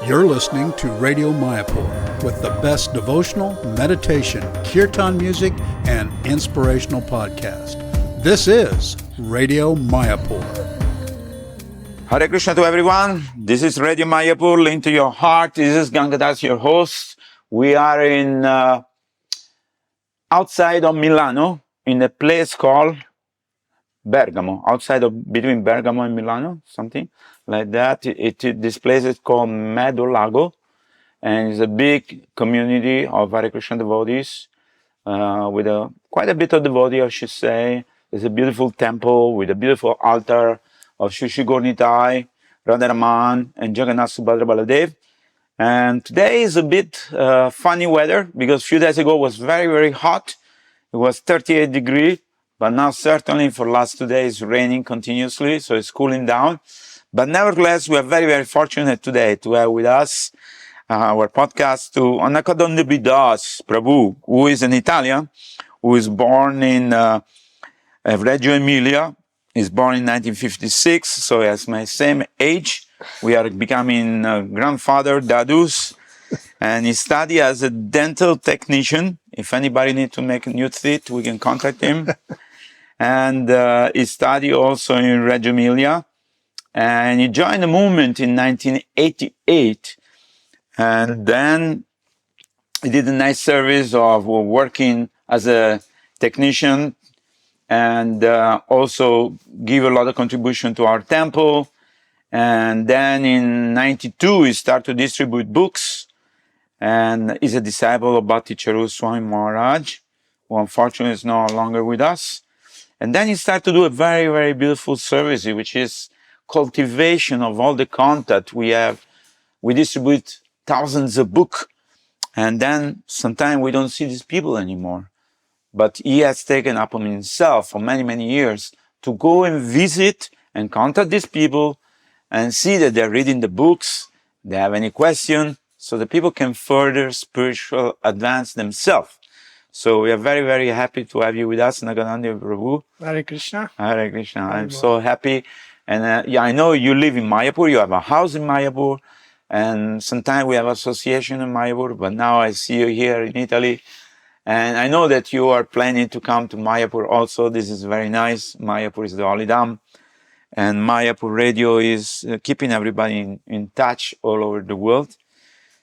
You're listening to Radio Mayapur with the best devotional, meditation, kirtan music, and inspirational podcast. This is Radio Mayapur. Hare Krishna to everyone. This is Radio Mayapur, linked to your heart. This is Gangadas, your host. We are in outside of Milano, in a place called Bergamo, between Bergamo and Milano, something like that. This place is called Lago, and it's a big community of Hare Krishna devotees, with quite a bit of devotees, I should say. There's a beautiful temple with a beautiful altar of Shri Gornitai, Radharaman, and Jagannath Subhadra Baladev. And today is a bit funny weather, because a few days ago it was very, very hot. It was 38 degrees. But now certainly for the last 2 days raining continuously, so it's cooling down. But nevertheless, we are very, very fortunate today to have with us our podcast to Anakadundubhi Prabhu, who is an Italian, who is born in Reggio Emilia. He's born in 1956, so he has my same age. We are becoming grandfather, dadus. And he studied as a dental technician. If anybody needs to make a new teeth, we can contact him. And he studied also in Reggio Emilia. And he joined the movement in 1988. And then he did a nice service of working as a technician and also give a lot of contribution to our temple. And then in 92, he started to distribute books. And is a disciple of Bhakti Charu Swami Maharaj, who unfortunately is no longer with us. And then he started to do a very, very beautiful service, which is cultivation of all the content we have. We distribute thousands of books, and then sometimes we don't see these people anymore. But he has taken upon himself for many, many years to go and visit and contact these people and see that they're reading the books, they have any question, so the people can further spiritual advance themselves. So we are very, very happy to have you with us, Anakadundubhi Prabhu. Hare Krishna. Hare Krishna. I'm so happy. And I know you live in Mayapur. You have a house in Mayapur. And sometimes we have association in Mayapur. But now I see you here in Italy. And I know that you are planning to come to Mayapur also. This is very nice. Mayapur is the Holy Dham. And Mayapur Radio is keeping everybody in touch all over the world.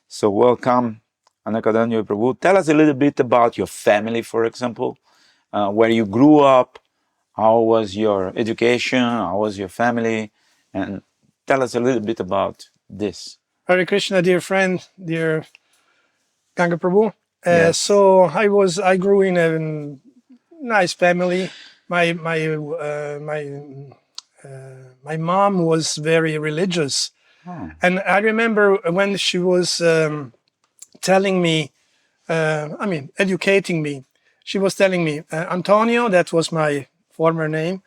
So welcome, Anakadundubhi Prabhu. Tell us a little bit about your family, for example, where you grew up, how was your education, how was your family, and tell us a little bit about this. Hare Krishna, dear friend, dear Ganga Prabhu. Yes. So I grew in a nice family. My mom was very religious. Oh. And I remember when she was telling me, educating me, she was telling me, Antonio, that was my former name,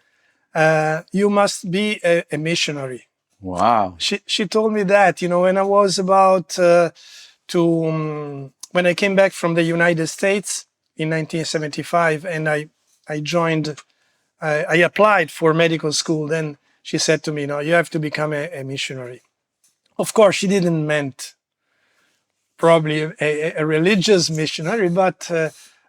you must be a missionary. Wow. She told me that, when I was about when I came back from the United States in 1975, and I applied for medical school, then she said to me, no, you have to become a missionary. Of course, she didn't meant probably a religious missionary, but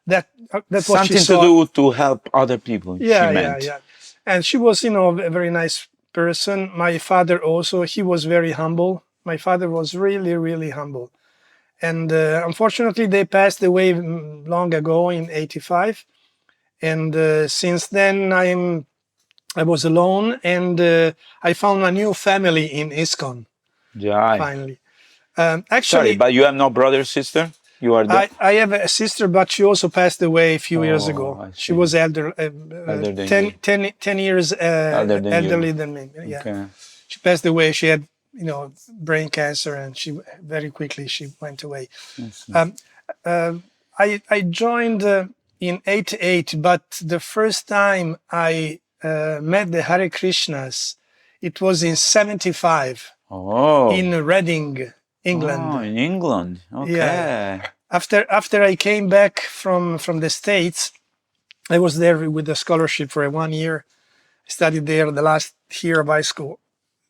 that was something to do to help other people. Yeah. And she was, a very nice person. My father also, he was very humble. My father was really, really humble. And unfortunately, they passed away long ago in 85. And since then, I was alone, and I found a new family in ISKCON. Yeah. Finally. Actually, sorry, but you have no brother or sister? You are I have a sister, but she also passed away a few years ago. She was elder 10 years elderly than me. Yeah. Okay. She passed away. She had, brain cancer, and she very quickly went away. I joined in 88, but the first time I met the Hare Krishnas, it was in 75. Oh. In Reading, England. Oh, in England. Okay. Yeah. After I came back from the States, I was there with a scholarship for 1 year. I studied there the last year of high school.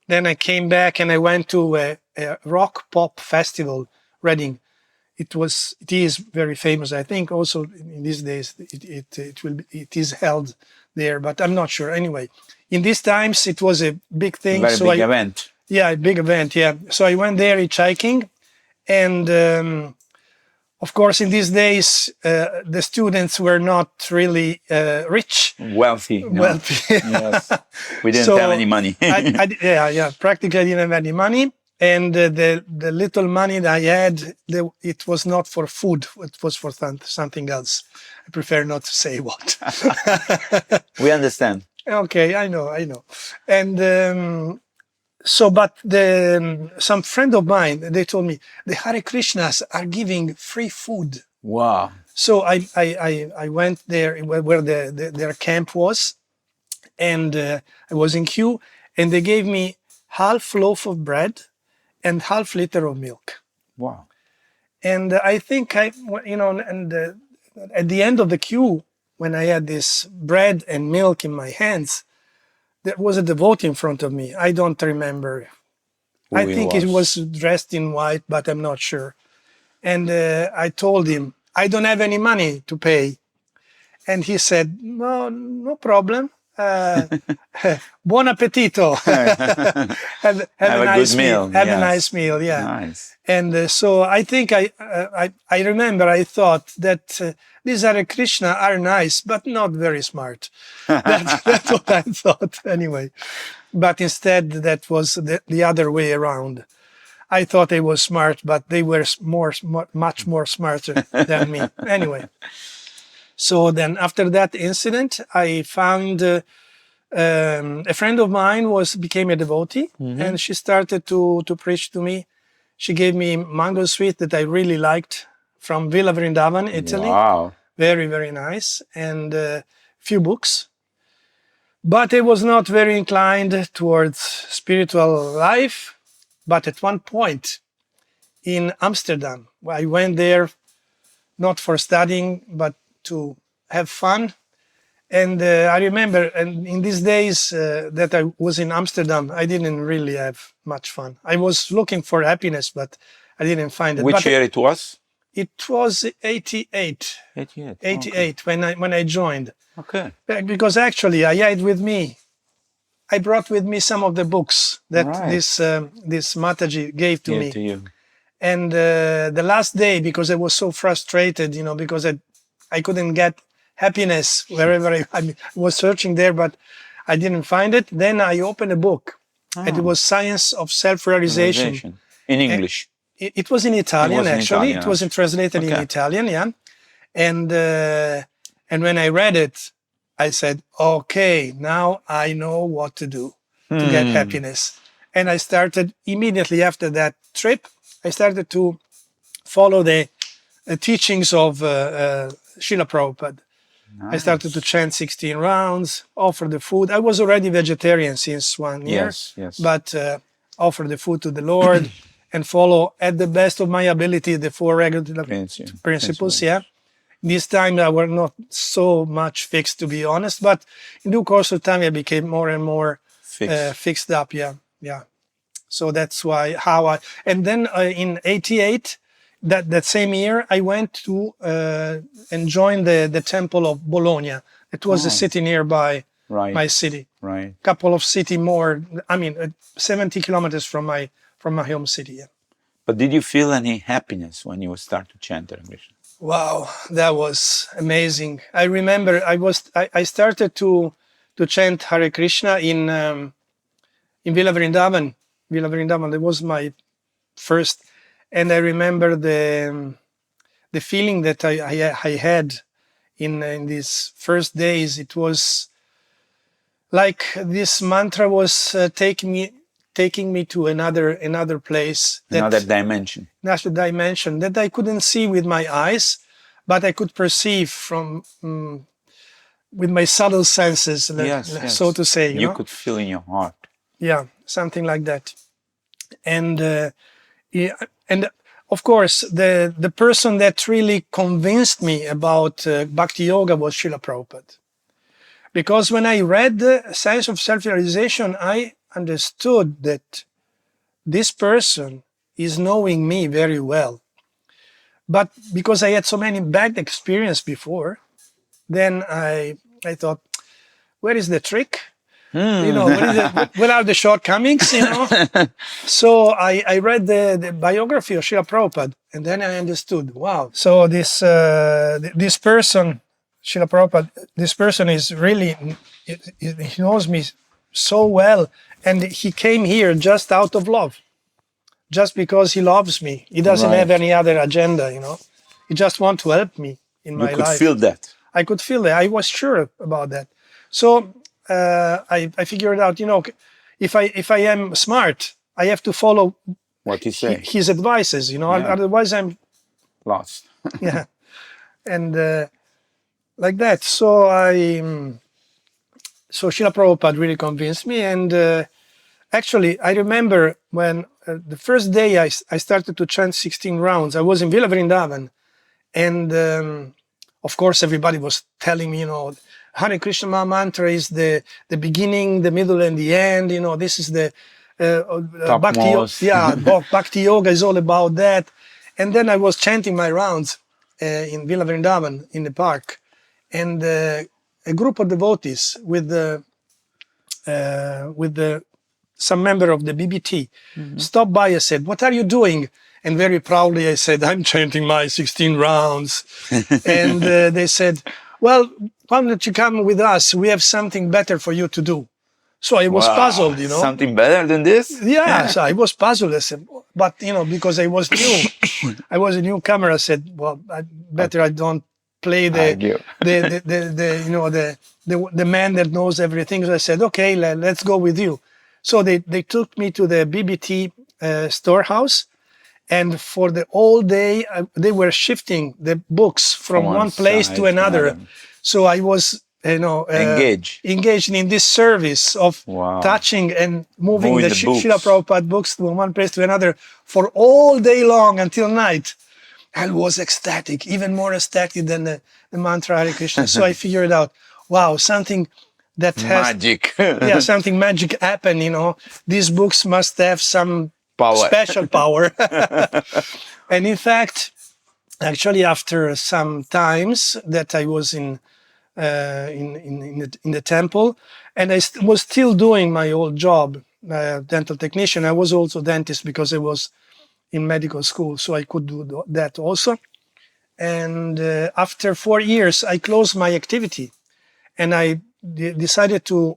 Then I came back and I went to a rock pop festival, Reading. It is very famous. I think also in these days it is held there, but I'm not sure. Anyway, in these times it was a big thing. Very big event. Yeah, a big event. Yeah. So I went there hitchhiking, and of course, in these days the students were not really rich, wealthy. No. Wealthy. Yes. We didn't have any money. Practically I didn't have any money. And the little money that I had, it was not for food. It was for something else. I prefer not to say what. We understand. Okay, I know. And but some friend of mine, they told me the Hare Krishnas are giving free food. Wow. So I went there where their camp was, and I was in queue, and they gave me half loaf of bread and half liter of milk. Wow. And I think at the end of the queue, when I had this bread and milk in my hands, there was a devotee in front of me. I don't remember. I think he was dressed in white, but I'm not sure. And I told him, I don't have any money to pay. And he said, no problem. Buon appetito. have a nice meal. Have a nice meal. Yeah. Nice. And so I think I remember I thought that these Hare Krishna are nice, but not very smart. That's what I thought anyway. But instead, that was the other way around. I thought they were smart, but they were much more smarter than me. Anyway. So then after that incident, I found a friend of mine became a devotee, and she started to preach to me. She gave me mango sweet that I really liked from Villa Vrindavan, Italy. Wow. Very, very nice. And a few books. But I was not very inclined towards spiritual life. But at one point in Amsterdam, I went there not for studying, but to have fun. And I remember, and in these days that I was in Amsterdam, I didn't really have much fun. I was looking for happiness, but I didn't find it. Which year it was? It was 88. 88. 88 okay. when I joined. Okay. Because actually I had with me, I brought with me some of the books that this Mataji gave to me. To you. And the last day, because I was so frustrated, because I couldn't get happiness wherever I was searching there, but I didn't find it. Then I opened a book, and it was Science of Self-Realization. In English. It was in Italian, actually. It was translated in Italian, yeah. And when I read it, I said, okay, now I know what to do to get happiness. And I started immediately after that trip, I started to follow the teachings of Srila Prabhupada. Nice. I started to chant 16 rounds, offer the food. I was already vegetarian since 1 year, yes. But offer the food to the Lord and follow at the best of my ability the 4 regular principles. Yeah. This time I were not so much fixed, to be honest, but in due course of time I became more and more fixed up. Yeah. So that's and then in 88, that same year, I went to and joined the temple of Bologna. It was a city nearby my city. Right. Couple of city more, 70 kilometers from my home city. Yeah. But did you feel any happiness when you start to chant Hare Krishna? Wow, that was amazing. I remember I started to chant Hare Krishna in Villa Vrindavan. Villa Vrindavan, that was my first. And I remember the feeling that I had in these first days. It was like this mantra was taking me to another place, another dimension that I couldn't see with my eyes, but I could perceive from with my subtle senses, so to say. You could feel in your heart. Yeah, something like that. And of course, the person that really convinced me about Bhakti Yoga was Srila Prabhupada. Because when I read the Science of Self-Realization, I understood that this person is knowing me very well. But because I had so many bad experience before, then I thought, where is the trick? What are the shortcomings? So I read the biography of Srila Prabhupada, and then I understood. Wow! So this person, Srila Prabhupada, this person is really, he knows me so well, and he came here just out of love, just because he loves me. He doesn't have any other agenda. He just wants to help me in my life. You could feel that. I could feel that. I was sure about that. So I figured out, if I am smart, I have to follow what he say. His advices, otherwise I'm lost. Yeah. And like that. So Srila Prabhupada really convinced me. And actually, I remember when the first day I started to chant 16 rounds, I was in Villa Vrindavan. And of course, everybody was telling me, Hare Krishna Maha Mantra is the beginning, the middle, and the end. This is the Bhakti. Bhakti Yoga is all about that. And then I was chanting my rounds in Villa Vrindavan in the park, and a group of devotees with some member of the BBT stopped by and said, "What are you doing?" And very proudly I said, "I'm chanting my 16 rounds." And they said, "Well, why don't you come with us? We have something better for you to do." So I was puzzled, Something better than this? Yeah, so I was puzzled. I said, but because I was new, I was a newcomer. I said, well, I don't play the man that knows everything. So I said, okay, let's go with you. So they took me to the BBT storehouse. And for the whole day, they were shifting the books from one place to another. So I was, engaged in this service of touching and moving the Srila Prabhupada books from one place to another for all day long until night. I was ecstatic, even more ecstatic than the mantra Hare Krishna. So I figured out, wow, something that has magic. Something magic happened. These books must have some special power. And in fact, actually, after some times that I was in the temple, and I was still doing my old job, dental technician. I was also dentist because I was in medical school, so I could do that also. And after 4 years, I closed my activity, and I decided to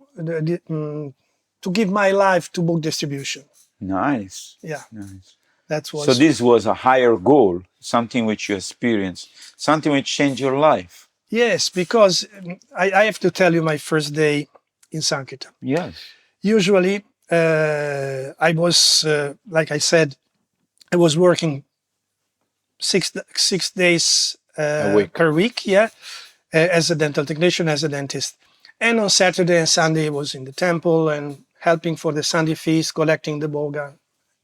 give my life to book distribution. Nice. Yeah. Nice. So this was a higher goal, something which you experienced, something which changed your life. Yes, because I have to tell you my first day in Sankirtan. Yes. Usually, I was, like I said, I was working six days per week, as a dental technician, as a dentist. And on Saturday and Sunday, I was in the temple and helping for the Sunday feast, collecting the boga,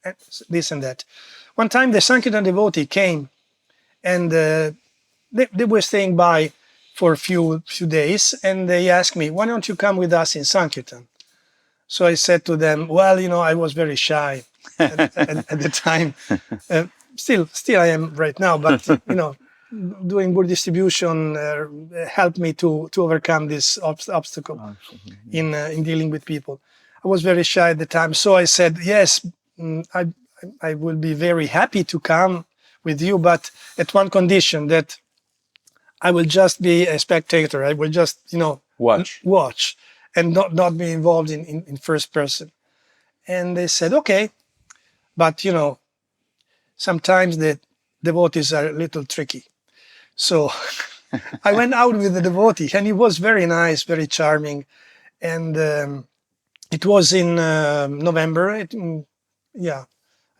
and this and that. One time, the Sankirtan devotee came, and they were staying by for a few days, and they asked me, "Why don't you come with us in Sankirtan?" So I said to them, "Well, I was very shy at the time. Still I am right now, but doing good distribution helped me to overcome this obstacle in dealing with people. I was very shy at the time, so I said, "Yes, I will be very happy to come with you, but at one condition, that I will just be a spectator. I will just, watch and not be involved in first person." And they said, "Okay, but sometimes the devotees are a little tricky." So I went out with the devotee, and he was very nice, very charming. And it was in November. I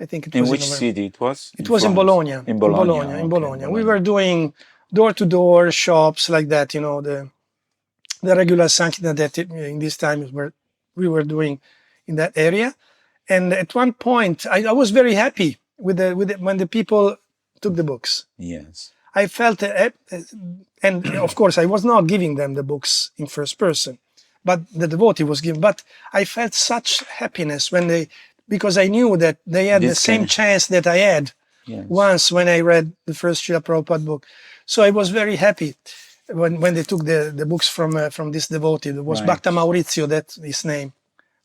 think it was in which November. city it was? It was in Bologna. In Bologna. In Bologna. We were doing door-to-door shops like that, the regular Sankirtan that in these times we were doing in that area. And at one point, I was very happy with when the people took the books. Yes. I felt, and of course, I was not giving them the books in first person, but the devotee was giving. But I felt such happiness when because I knew that they had the same chance that I had once when I read the first Srila Prabhupada book. So I was very happy when they took the books from this devotee. There was Bhakta Maurizio, that's his name.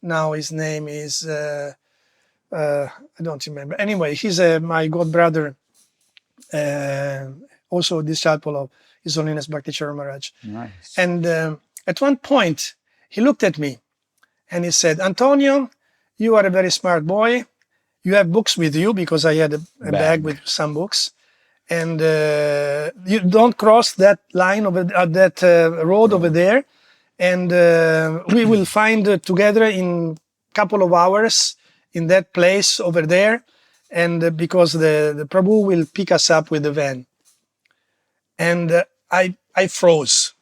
Now his name is, I don't remember. Anyway, he's my god brother, also a disciple of His Holiness Bhakti Charan Maharaj. Nice. And at one point, he looked at me and he said, Antonio, you are a very smart boy. You have books with you, because I had a bag with some books. And you don't cross that line over that road over there. And we will find together in a couple of hours in that place over there. And because the Prabhu will pick us up with the van. And I froze.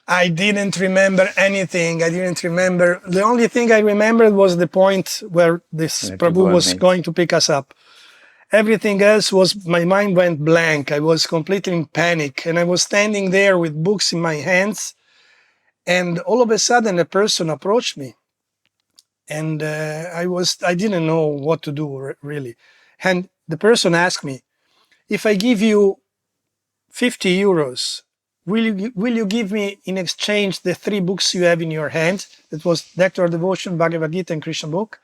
I didn't remember anything. I didn't remember. The only thing I remembered was the point where this Prabhu was going to pick us up. Everything else was, my mind went blank. I was completely in panic. And I was standing there with books in my hands. And all of a sudden, a person approached me. And I didn't know what to do, really. And the person asked me, if I give you 50 euros, will you give me in exchange the 3 books you have in your hand? That was Nectar of Devotion, Bhagavad Gita, and Krishna book.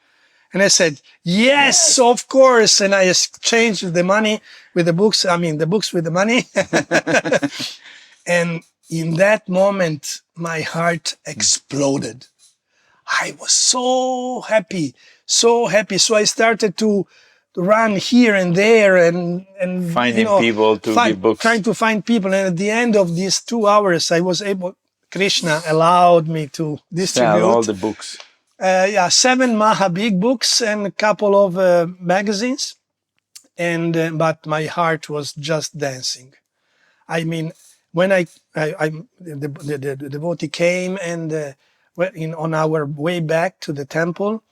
And I said, yes, of course. And I exchanged the money with the books. I mean, the books with the money. And in that moment, my heart exploded. I was so happy, so happy. So I started to run here and there and finding people to give books. Trying to find people. And at the end of these 2 hours, I was able, Krishna allowed me to distribute all the books. 7 Maha big books and a couple of magazines. And but my heart was just dancing. I mean, when the devotee came and on our way back to the temple,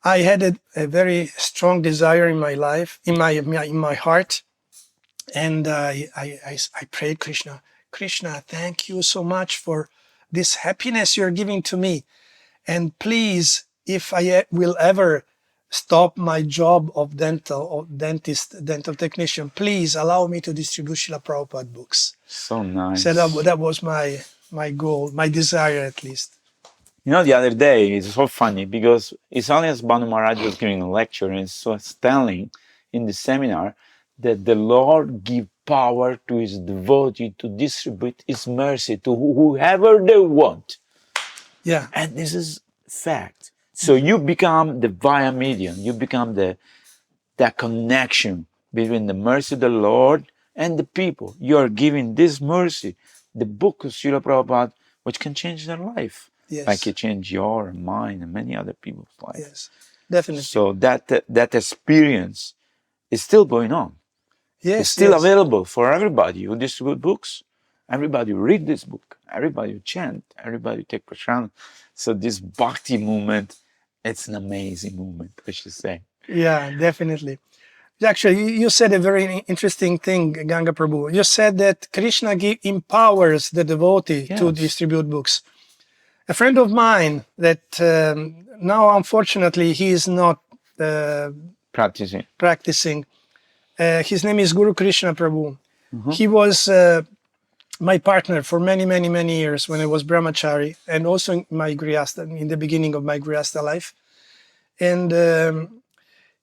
I had a very strong desire in my life, in my heart, and I prayed, Krishna, thank you so much for this happiness you're giving to me, and please, if I will ever stop my job of dental technician, please allow me to distribute Srila Prabhupada books. So nice. So that was my goal, my desire at least. You know, the other day, it's so funny because His Holiness Bhanu Maharaj was giving a lecture and so was telling in the seminar that the Lord give power to His devotee to distribute His mercy to whoever they want. Yeah. And this is fact. So you become the via medium, you become that connection between the mercy of the Lord and the people. You are giving this mercy, the book of Srila Prabhupada, which can change their life. Yes. Like it changed your and mine and many other people's lives. Yes, definitely. So that experience is still going on. Yes, it's still available for everybody who distribute books. Everybody who read this book. Everybody who chant. Everybody who take prashad. So this bhakti movement, it's an amazing movement, I should say. Yeah, definitely. Actually, you said a very interesting thing, Ganga Prabhu. You said that Krishna empowers the devotee to distribute books. A friend of mine that now, unfortunately, he is not practicing. His name is Guru Krishna Prabhu. Mm-hmm. He was my partner for many, many, many years when I was brahmachari, and also in my grihastha, in the beginning of my grihastha life. And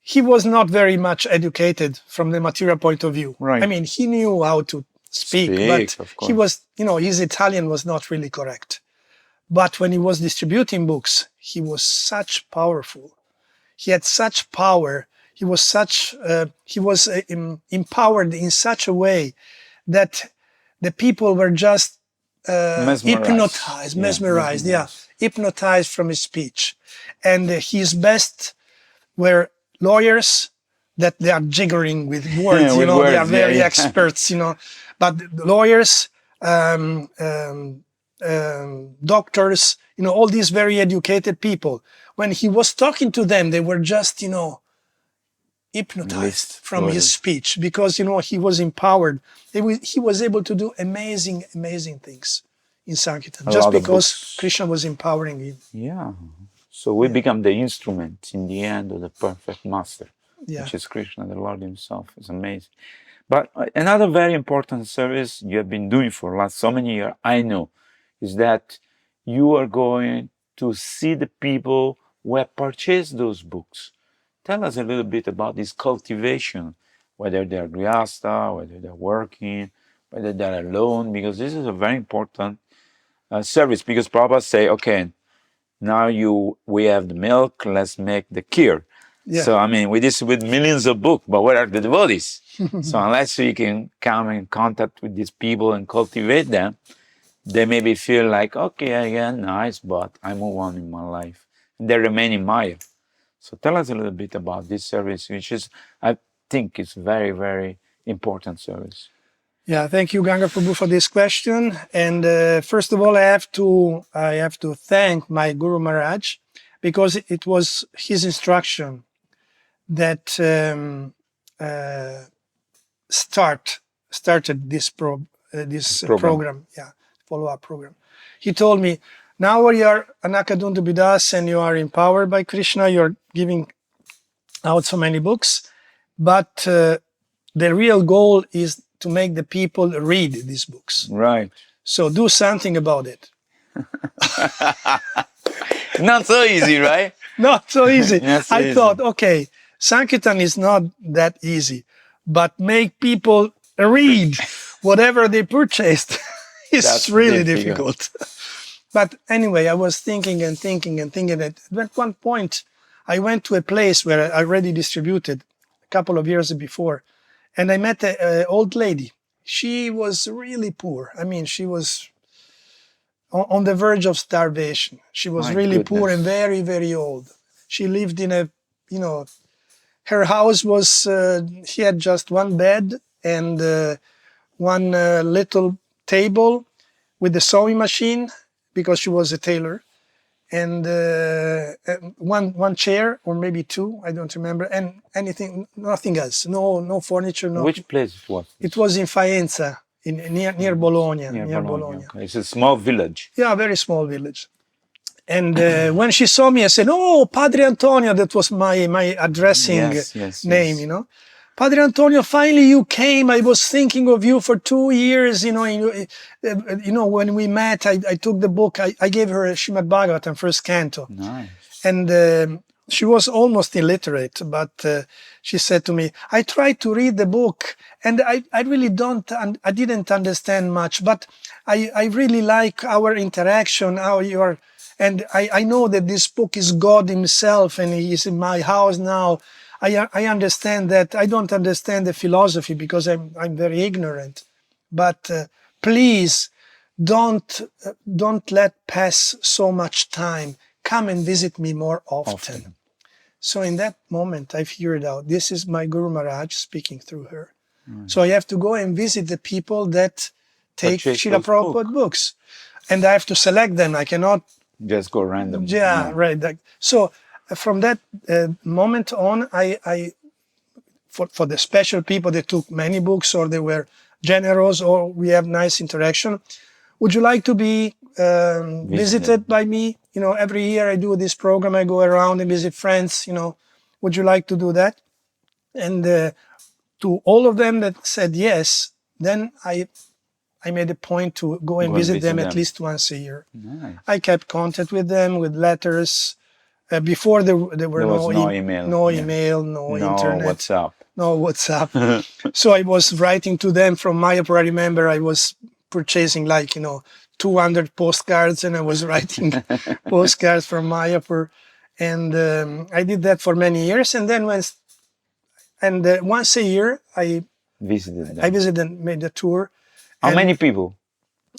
he was not very much educated from the material point of view. Right. I mean, he knew how to speak, but he was, his Italian was not really correct. But when he was distributing books, he was such powerful. He had such power. He was empowered in such a way that the people were just mesmerized, hypnotized from his speech. And his best were lawyers that they are jiggering with words, they are very experts, but lawyers, doctors, all these very educated people. When he was talking to them, they were just, hypnotized from his speech because, he was empowered. He was able to do amazing, amazing things in Sankirtan just because Krishna was empowering him. Yeah. So we become the instrument in the end of the perfect master, Yeah. which is Krishna, the Lord himself. It's amazing. But another very important service you have been doing for the last so many years, I know, is that you are going to see the people who have purchased those books. Tell us a little bit about this cultivation, whether they're grihasta, whether they're working, whether they're alone, because this is a very important service. Because Prabhupada say, okay, now we have the milk, let's make the kheer. Yeah. So, I mean, we distribute millions of books, but where are the devotees? So unless we can come in contact with these people and cultivate them, they maybe feel like, okay, I get nice, but I move on in my life. And they remain in Maya. So tell us a little bit about this service, which is, I think, is very, very important service. Yeah, thank you, Ganga Prabhu, for this question. And first of all, I have to thank my Guru Maharaj, because it was his instruction that started this program, follow-up program. He told me, now you are Anakadundubhi Das and you are empowered by Krishna, you are giving out so many books, but the real goal is to make the people read these books. Right. So do something about it. Not so easy, right? Not so easy. I thought, okay, Sankirtan is not that easy, but make people read whatever they purchased is That's really difficult. difficult. But anyway, I was thinking that at one point I went to a place where I already distributed a couple of years before, and I met an old lady. She was really poor. I mean, she was on the verge of starvation. She was really poor and very, very old. She lived in her house was, she had just one bed and one little table with a sewing machine, because she was a tailor, and one chair or maybe two, I don't remember, and nothing else, no furniture. No. Which place was it? It was in Faenza, near Bologna. Near Bologna. Okay. It's a small village. Yeah, a very small village. And when she saw me, I said, "Oh, Padre Antonio," that was my addressing name, you know. Padre Antonio, finally you came. I was thinking of you for 2 years, when we met, I took the book, I gave her Srimad Bhagavatam, first canto. Nice. And she was almost illiterate, but she said to me, I tried to read the book and I really I didn't understand much, but I really like our interaction, how you are, and I know that this book is God himself and he is in my house now. I understand that. I don't understand the philosophy because I'm very ignorant, but please don't let pass so much time. Come and visit me more often. So in that moment, I figured out this is my Guru Maharaj speaking through her. So I have to go and visit the people that take Srila Prabhupada books, and I have to select them. I cannot just go random. Yeah, right. So from that moment on, for the special people that took many books or they were generous or we have nice interaction, would you like to be visited by me? Every year I do this program, I go around and visit friends, would you like to do that? And to all of them that said yes, then I made a point to go and visit them at least once a year. Nice. I kept contact with them with letters. Before there were no email, no internet, no WhatsApp. So I was writing to them from Mayapur. I remember I was purchasing 200 postcards, and I was writing postcards from Mayapur, and I did that for many years. And then once a year I visited them. I visited and made a tour. How many people?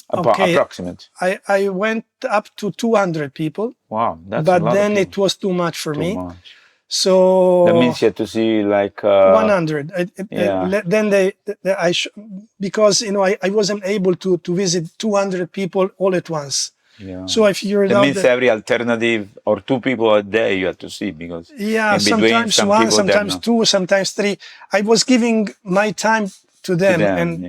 Approximate. I went up to 200 people. Wow, that's but a lot then of it was too much for me. Much. So that means you had to see 100. Then because I wasn't able to visit 200 people all at once. Yeah. So I figured that out means every alternative or 2 people a day you have to see, because sometimes one, sometimes 2, sometimes 3. I was giving my time to them, and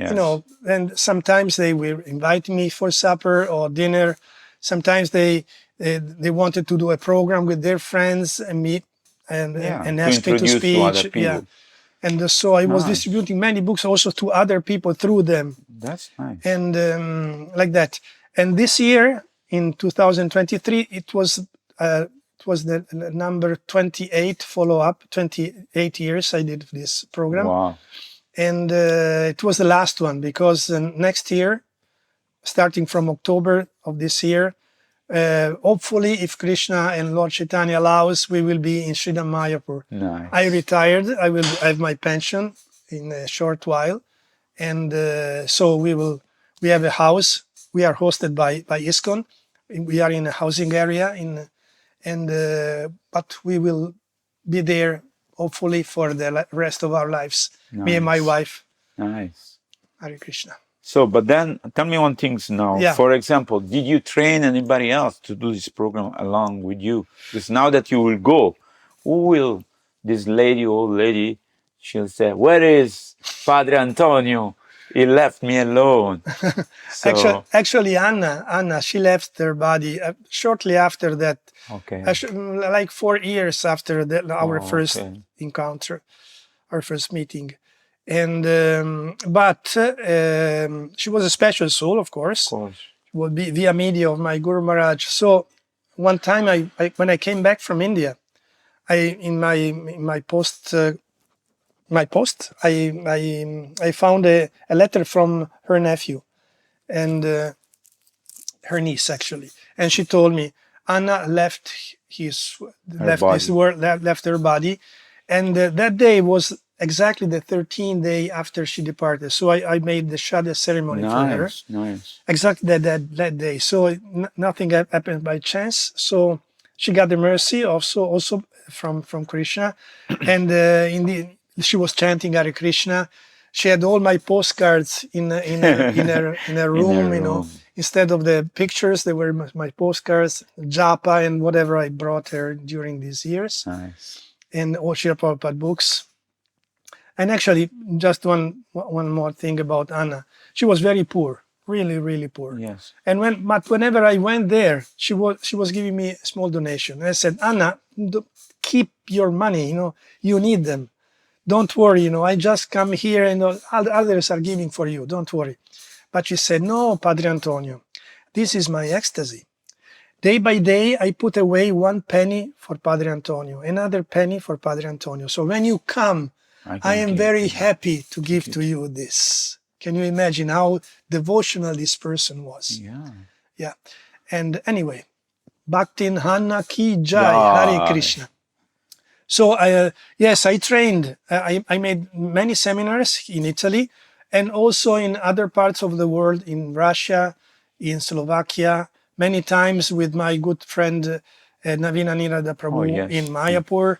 and sometimes they will invite me for supper or dinner. Sometimes they They wanted to do a program with their friends and meet and to ask me to introduce to other speak. people. Yeah. And so I was Nice. distributing many books also to other people through them. That's nice. And like that. And this year, in 2023, it was the number 28 follow-up. 28 years I did this program. Wow. And it was the last one, because next year, starting from October of this year, hopefully, if Krishna and Lord Chaitanya allows, we will be in Srila Mayapur. Nice. I retired. I will have my pension in a short while. And so we have a house. We are hosted by ISKCON. We are in a housing area, but we will be there hopefully for the rest of our lives. Me and my wife. Nice. Hare Krishna. So, but then tell me one thing now. Yeah. For example, did you train anybody else to do this program along with you? Because now that you will go, who will this old lady, she'll say, "Where is Padre Antonio? He left me alone." So, Actually, Anna, she left her body shortly after that. okay. Like 4 years after our first okay. encounter, our first meeting. And but she was a special soul, of course. Of course. It would be via media of my Guru Maharaj. So one time, I when I came back from India, in my post, I found a letter from her nephew and her niece actually, and she told me Anna left this world, left her body, and that day was exactly the 13th day after she departed. So I made the Shraddha ceremony for her. Nice. Exactly that day. So nothing happened by chance. So she got the mercy also from Krishna, and she was chanting Hare Krishna. She had all my postcards in her room. You know, instead of the pictures, they were my postcards, japa, and whatever I brought her during these years. Nice. And all Srila Prabhupada books. And actually, just one more thing about Anna. She was very poor, really, really poor. Yes. And whenever I went there, she was giving me a small donation. And I said, Anna, keep your money. You know, you need them. Don't worry. You know, I just come here and others are giving for you. Don't worry. But she said, no, Padre Antonio, this is my ecstasy. Day by day, I put away 1 penny for Padre Antonio, another penny for Padre Antonio. So when you come, I am very happy to give to you this. Can you imagine how devotional this person was? Yeah. And anyway, Bhaktin Hanna Ki Jai, Hare Krishna. So I trained. I made many seminars in Italy and also in other parts of the world, in Russia, in Slovakia, many times with my good friend Navina Nirada Prabhu in Mayapur.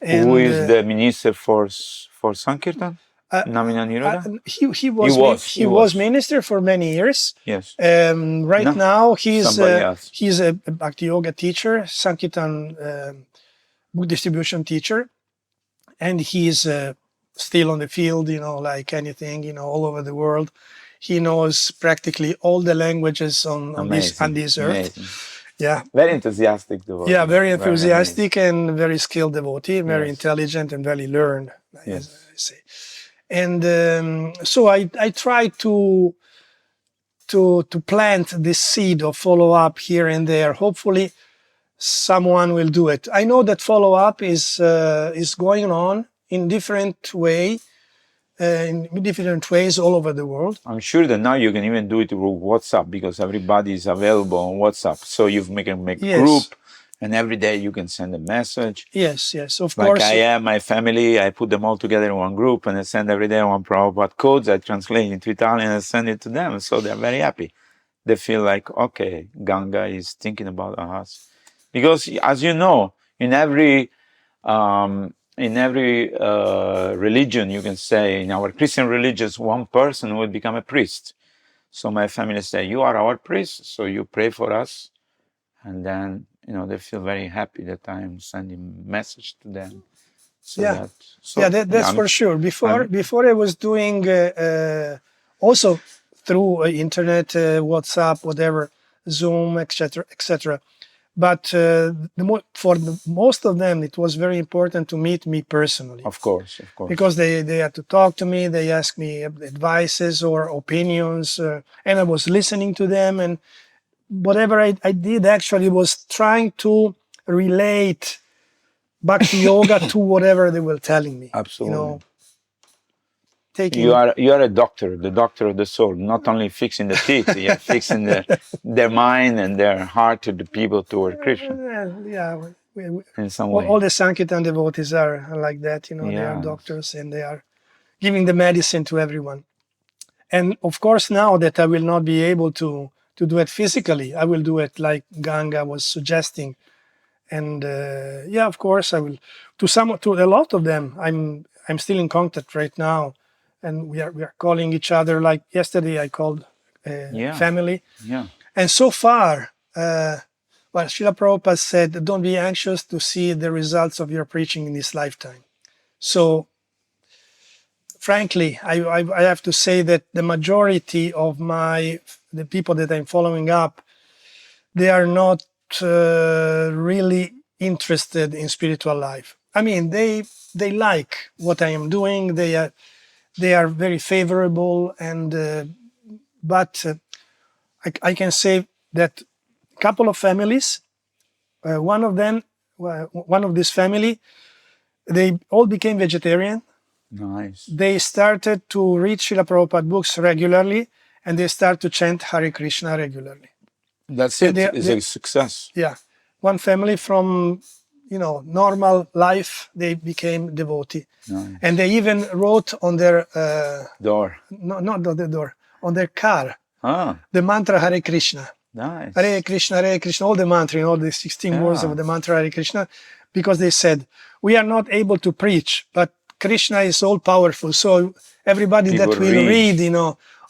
And, who is the minister for Sankirtan? Navina Nirada? He was minister for many years. Yes. Now he's a Bhakti Yoga teacher, Sankirtan book distribution teacher, and he's still on the field, you know, like anything, you know, all over the world. He knows practically all the languages on this earth. Amazing. Yeah. Very enthusiastic devotee. Yeah, very enthusiastic and very skilled devotee, very intelligent and very learned, as I say. And so I try to plant this seed of follow-up here and there. Hopefully someone will do it. I know that follow-up is going on in different ways all over the world. I'm sure that now you can even do it through WhatsApp because everybody is available on WhatsApp. So you can make a group, and every day you can send a message. Yes, of course. Like my family, I put them all together in one group, and I send every day one Prabhupada codes. I translate into Italian and send it to them. So they're very happy. They feel like, okay, Ganga is thinking about us. Because as you know, in every religion, you can say, in our Christian religions, one person will become a priest. So my family say, you are our priest, so you pray for us. And then, you know, they feel very happy that I am sending message to them. So that's for sure. Before I was doing also through internet, WhatsApp, whatever, Zoom, etc. But for most of them, it was very important to meet me personally. Of course. Because they had to talk to me, they asked me advices or opinions, and I was listening to them. And whatever I did actually was trying to relate Bhakti Yoga to whatever they were telling me. Absolutely. Taking You are a doctor, the doctor of the soul, not only fixing the teeth, you're fixing their mind and their heart to the people toward Krishna. In some way. All the Sankirtan devotees are like that, they are doctors and they are giving the medicine to everyone. And of course, now that I will not be able to do it physically, I will do it like Ganga was suggesting. And of course, I will. To a lot of them, I'm still in contact right now, and we are calling each other. Like yesterday, I called family. Yeah. And so far, Srila Prabhupada said, "Don't be anxious to see the results of your preaching in this lifetime." So, frankly, I have to say that the majority of the people that I'm following up, they are not really interested in spiritual life. I mean, they like what I am doing. They are very favorable, and but I can say that a couple of families, one of this family, they all became vegetarian. Nice. They started to read Srila Prabhupada books regularly, and they start to chant Hare Krishna regularly. That's it. It's a success. Yeah. One family from, normal life, they became devotee. Nice. And they even wrote on their... door. No, not on the door. On their car. Ah. The mantra Hare Krishna. Nice. Hare Krishna, all the mantra, all the 16 words of the mantra Hare Krishna. Because they said, we are not able to preach, but Krishna is all powerful. So everybody People that will read,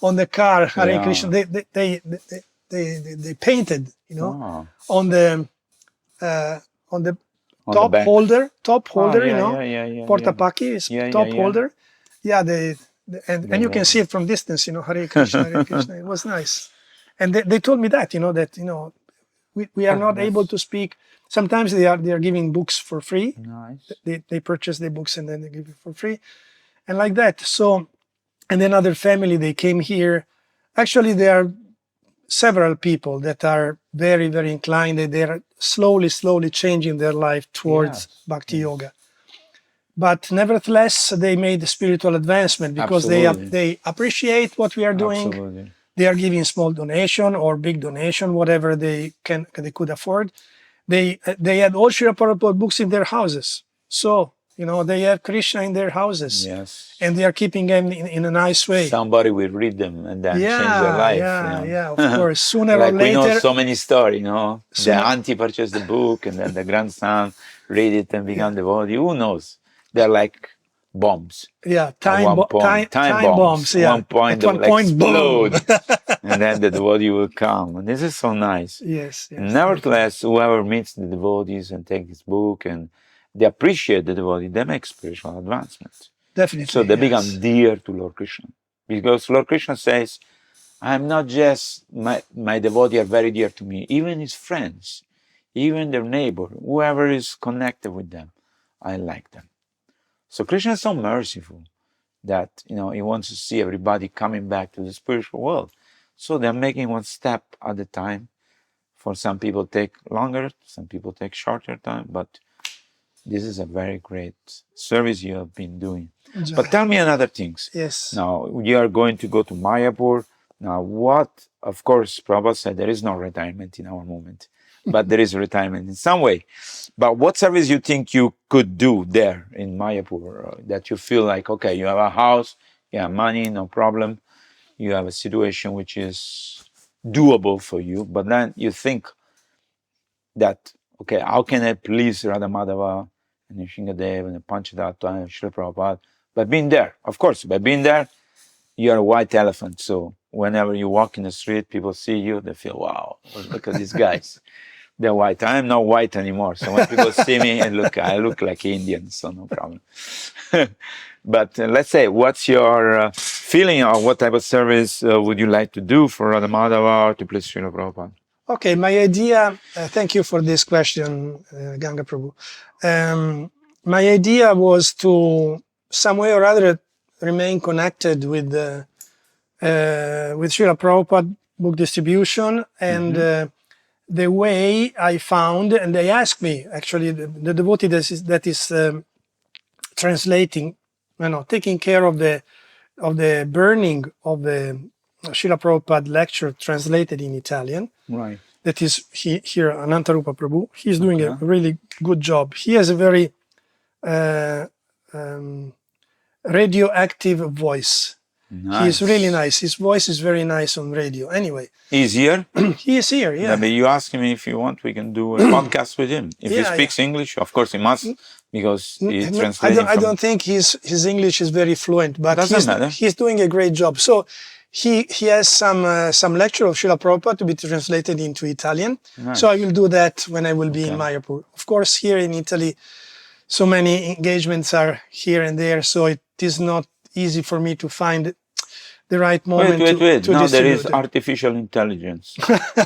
on the car Hare Krishna, they painted, on the top holder, Portapaki is top holder. Yeah, and you can see it from distance, Hare Krishna, Hare Krishna. It was nice. And they told me that, that, we are not able to speak. Sometimes they are giving books for free. Nice. They purchase the books and then they give it for free. And like that. So, and then other family, they came here. Actually, there are several people that are very, very inclined. They are slowly changing their life towards Bhakti Yoga. But nevertheless, they made the spiritual advancement because they appreciate what we are doing. Absolutely. They are giving small donation or big donation, whatever they could afford. They had all Srila Prabhupada books in their houses. So, they have Krishna in their houses. Yes. And they are keeping them in a nice way. Somebody will read them and then change their life. Yeah, of course. Sooner like or later. We know so many stories, The auntie purchased the book and then the grandson read it and become devotee. Who knows? They're like bombs. Yeah, time bombs. Yeah. At one point, At one point, explode. And then the devotee will come. And this is so nice. Yes. Nevertheless, whoever meets the devotees and takes this book and they appreciate the devotee, they make spiritual advancement. Definitely. So they become dear to Lord Krishna. Because Lord Krishna says, I'm not just, my devotee are very dear to me, even his friends, even their neighbor, whoever is connected with them, I like them. So Krishna is so merciful that, he wants to see everybody coming back to the spiritual world. So they're making one step at a time. For some people take longer, some people take shorter time, but this is a very great service you have been doing. Enjoy. But tell me another things. Yes. Now, you are going to go to Mayapur. Now, of course, Prabhupada said there is no retirement in our movement, but there is retirement in some way. But what service you think you could do there in Mayapur that you feel like, okay, you have a house, you have money, no problem. You have a situation which is doable for you, but then you think that, okay, how can I please Radha Madhava and Shingadev and Panchatattva and Srila Prabhupada? By being there, of course, by being there, you are a white elephant. So whenever you walk in the street, people see you, they feel, wow, look at these guys. They're white. I am not white anymore. So when people see me, I look like Indian, so no problem. But let's say, what's your feeling, or what type of service would you like to do for Radha Madhava or to please Srila Prabhupada? Okay, my idea, thank you for this question, Ganga Prabhu. My idea was to, some way or other, remain connected with Srila Prabhupada book distribution, and the way I found, and they asked me, actually, the devotee that is translating, taking care of the burning of the Srila Prabhupada lecture translated in Italian. Right. That is here, Anantarupa Prabhu. He's doing a really good job. He has a very radioactive voice. Nice. He's really nice. His voice is very nice on radio. Anyway. He's here? He is here, yeah. But you ask him if you want, we can do a podcast with him. If he speaks English, of course he must, because he's translating. I don't think his English is very fluent, but Doesn't matter. He's doing a great job. So he has some lecture of Srila Prabhupada to be translated into Italian. Nice. So I will do that when I will be in Mayapur. Of course, here in Italy, so many engagements are here and there, so it is not easy for me to find the right moment. Wait. To Now there is distribute it. artificial intelligence.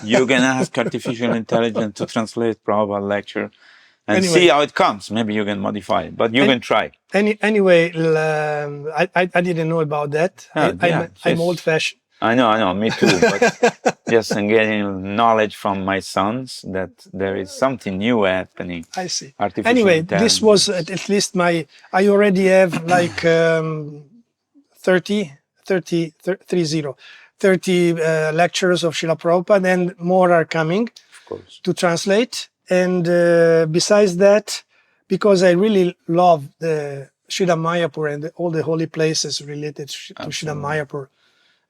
You can ask artificial intelligence to translate Prabhupada lecture and see how it comes. Maybe you can modify it, but you can try. Anyway, I didn't know about that. I'm old-fashioned. I know, me too. But just getting knowledge from my sons that there is something new happening. I see. Artificial Anyway, intelligence. this was at least I already have like 30 lectures of Srila Prabhupada, and more are coming to translate. And besides that, because I really love the Srila Mayapur and all the holy places related to Srila Mayapur,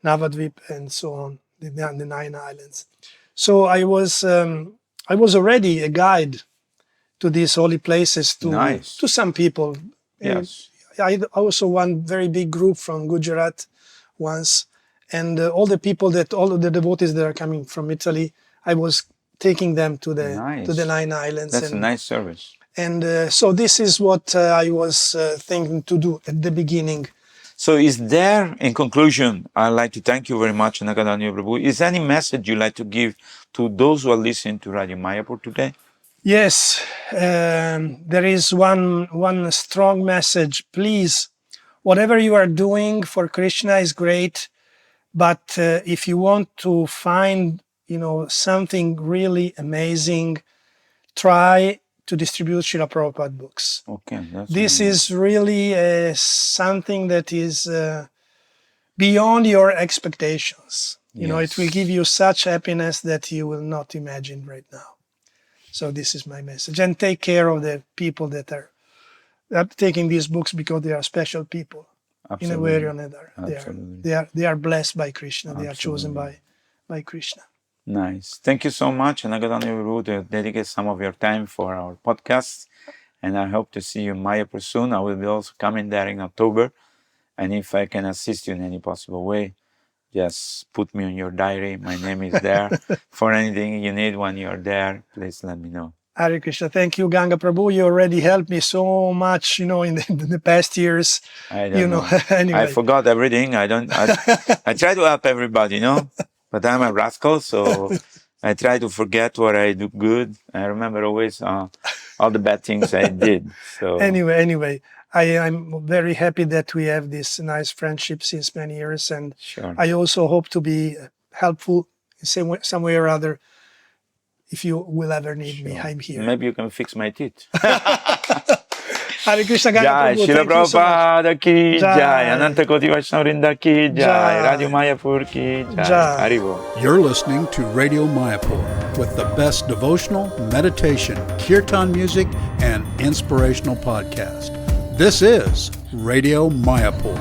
Navadvip, and so on, the 9 islands. So I was already a guide to these holy places to some people. Yes. I also won very big group from Gujarat once, and all the of the devotees that are coming from Italy, I was taking them to the 9 islands. That's a nice service. And so this is what I was thinking to do at the beginning. So is there, in conclusion, I'd like to thank you very much, Anakadundubhi Prabhu. Is there any message you'd like to give to those who are listening to Radio Mayapur today? Yes, there is one strong message. Please, whatever you are doing for Krishna is great, but if you want to find, something really amazing, try to distribute Srila Prabhupada books. Okay, this is really something that is beyond your expectations. It will give you such happiness that you will not imagine right now. So this is my message. And take care of the people that are taking these books, because they are special people. Absolutely. In a way or another. They are blessed by Krishna. Absolutely. They are chosen by Krishna. Nice. Thank you so much, Anakadundubhi Prabhu, to dedicate some of your time for our podcast. And I hope to see you in Mayapur soon. I will be also coming there in October. And if I can assist you in any possible way, just put me on your diary. My name is there. For anything you need when you're there, please let me know. Hare Krishna. Thank you, Ganga Prabhu. You already helped me so much, in the past years. I don't know. Anyway. I forgot everything. I try to help everybody, but I'm a rascal, so I try to forget what I do good. I remember always all the bad things I did. So anyway, I'm very happy that we have this nice friendship since many years, and I also hope to be helpful in some way or other. If you will ever need me, I'm here. Maybe you can fix my teeth. Hare Krishna, Ganga Jai, Prabhu. Srila Prabhupada ki Jai. Jai, Ananta Koti Vaishnavrinda ki Jai, Radio Mayapur ki Jai. Haribo. You're listening to Radio Mayapur with the best devotional, meditation, kirtan music, and inspirational podcast. This is Radio Mayapur.